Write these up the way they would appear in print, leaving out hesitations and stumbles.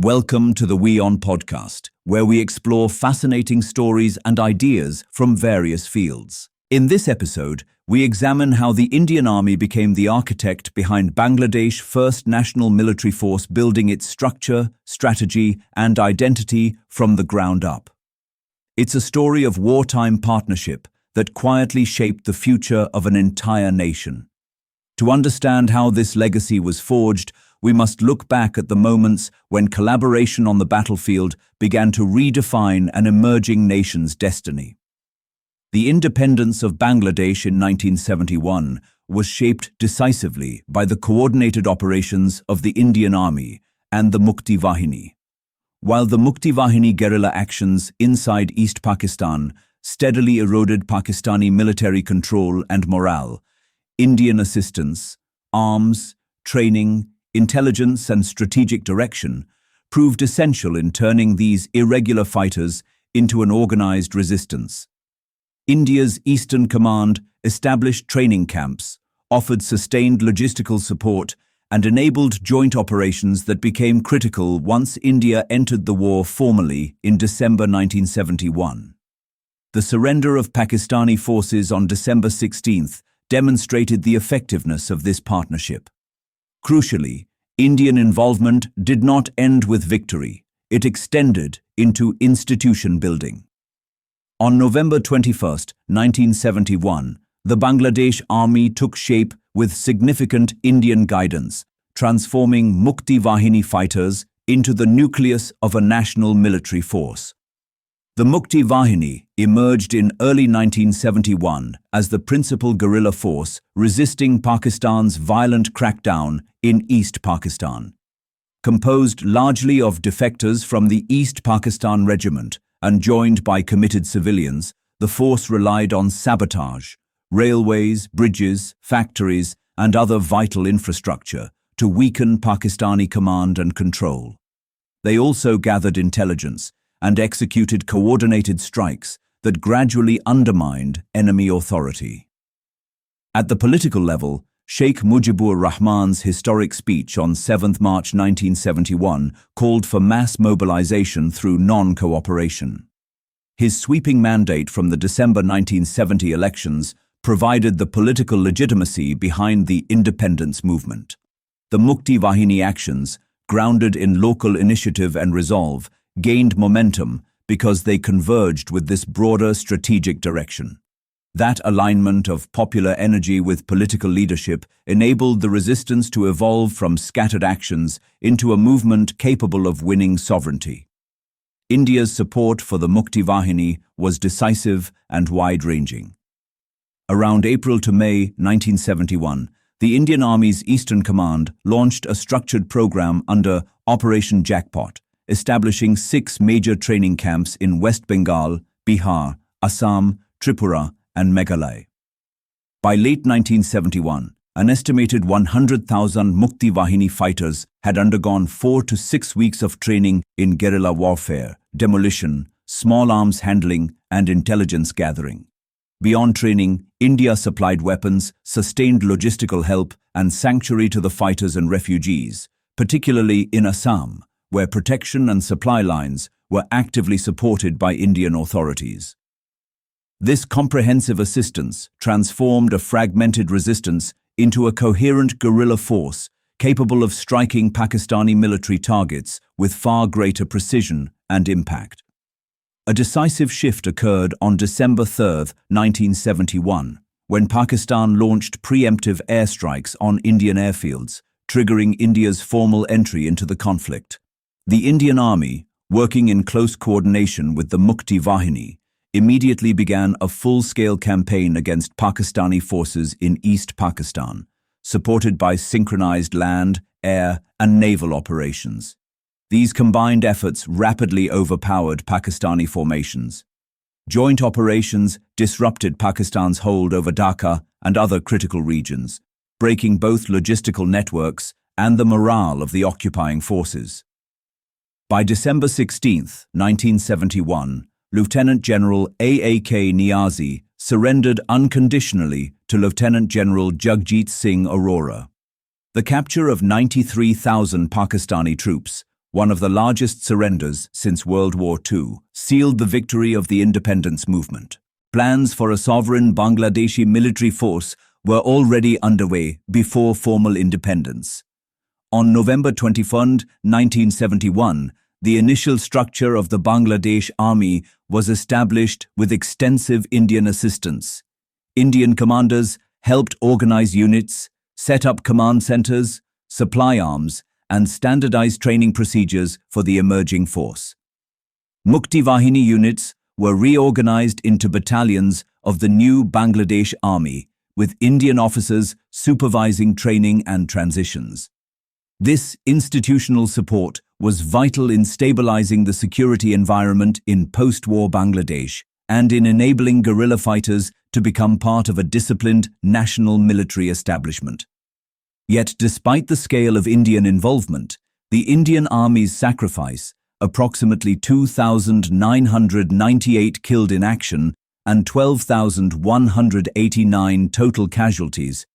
Welcome to the WIONPodcast, where we explore fascinating stories and ideas from various fields. In this episode, we examine how the Indian Army became the architect behind Bangladesh's first national military force, building its structure, strategy, and identity from the ground up. It's a story of wartime partnership that quietly shaped the future of an entire nation. To understand how this legacy was forged, we must look back at the moments when collaboration on the battlefield began to redefine an emerging nation's destiny. The independence of Bangladesh in 1971 was shaped decisively by the coordinated operations of the Indian Army and the Mukti Bahini. While the Mukti Bahini guerrilla actions inside East Pakistan steadily eroded Pakistani military control and morale, Indian assistance, arms, training, intelligence and strategic direction proved essential in turning these irregular fighters into an organized resistance. India's Eastern Command established training camps, offered sustained logistical support, and enabled joint operations that became critical once India entered the war formally in December 1971. The surrender of Pakistani forces on December 16th demonstrated the effectiveness of this partnership. Crucially, Indian involvement did not end with victory. It extended into institution building. On November 21, 1971, the Bangladesh Army took shape with significant Indian guidance, transforming Mukti Bahini fighters into the nucleus of a national military force. The Mukti Bahini emerged in early 1971 as the principal guerrilla force resisting Pakistan's violent crackdown in East Pakistan. Composed largely of defectors from the East Pakistan Regiment and joined by committed civilians, the force relied on sabotage, railways, bridges, factories, and other vital infrastructure to weaken Pakistani command and control. They also gathered intelligence and executed coordinated strikes that gradually undermined enemy authority. At the political level, Sheikh Mujibur Rahman's historic speech on 7 March 1971 called for mass mobilization through non-cooperation. His sweeping mandate from the December 1970 elections provided the political legitimacy behind the independence movement. The Mukti Bahini actions, grounded in local initiative and resolve, gained momentum because they converged with this broader strategic direction. That alignment of popular energy with political leadership enabled the resistance to evolve from scattered actions into a movement capable of winning sovereignty. India's support for the Mukti Bahini was decisive and wide-ranging. Around April to May 1971, the Indian Army's Eastern Command launched a structured program under Operation Jackpot, establishing 6 major training camps in West Bengal, Bihar, Assam, Tripura, and Meghalaya. By late 1971, an estimated 100,000 Mukti Bahini fighters had undergone 4 to 6 weeks of training in guerrilla warfare, demolition, small arms handling, and intelligence gathering. Beyond training, India supplied weapons, sustained logistical help, and sanctuary to the fighters and refugees, particularly in Assam, where protection and supply lines were actively supported by Indian authorities. This comprehensive assistance transformed a fragmented resistance into a coherent guerrilla force capable of striking Pakistani military targets with far greater precision and impact. A decisive shift occurred on December 3, 1971, when Pakistan launched preemptive airstrikes on Indian airfields, triggering India's formal entry into the conflict. The Indian Army, working in close coordination with the Mukti Bahini, immediately began a full-scale campaign against Pakistani forces in East Pakistan, supported by synchronized land, air, and naval operations. These combined efforts rapidly overpowered Pakistani formations. Joint operations disrupted Pakistan's hold over Dhaka and other critical regions, breaking both logistical networks and the morale of the occupying forces. By December 16, 1971, Lieutenant General A.A.K. Niazi surrendered unconditionally to Lieutenant General Jagjit Singh Arora. The capture of 93,000 Pakistani troops, one of the largest surrenders since World War II, sealed the victory of the independence movement. Plans for a sovereign Bangladeshi military force were already underway before formal independence. On November 21, 1971, the initial structure of the Bangladesh Army was established with extensive Indian assistance. Indian commanders helped organize units, set up command centers, supply arms, and standardize training procedures for the emerging force. Mukti Bahini units were reorganized into battalions of the new Bangladesh Army, with Indian officers supervising training and transitions. This institutional support was vital in stabilizing the security environment in post-war Bangladesh and in enabling guerrilla fighters to become part of a disciplined national military establishment. Yet, despite the scale of Indian involvement, the Indian Army's sacrifice, approximately 2,998 killed in action and 12,189 total casualties,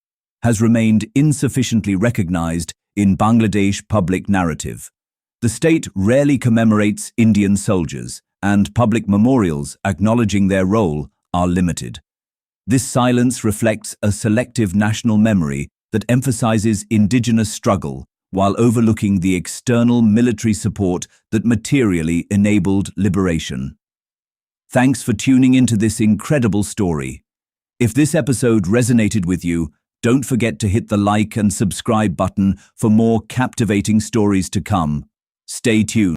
has remained insufficiently recognized in Bangladesh public narrative. The state rarely commemorates Indian soldiers, and public memorials acknowledging their role are limited. This silence reflects a selective national memory that emphasizes indigenous struggle while overlooking the external military support that materially enabled liberation. Thanks for tuning into this incredible story. If this episode resonated with you, don't forget to hit the like and subscribe button for more captivating stories to come. Stay tuned.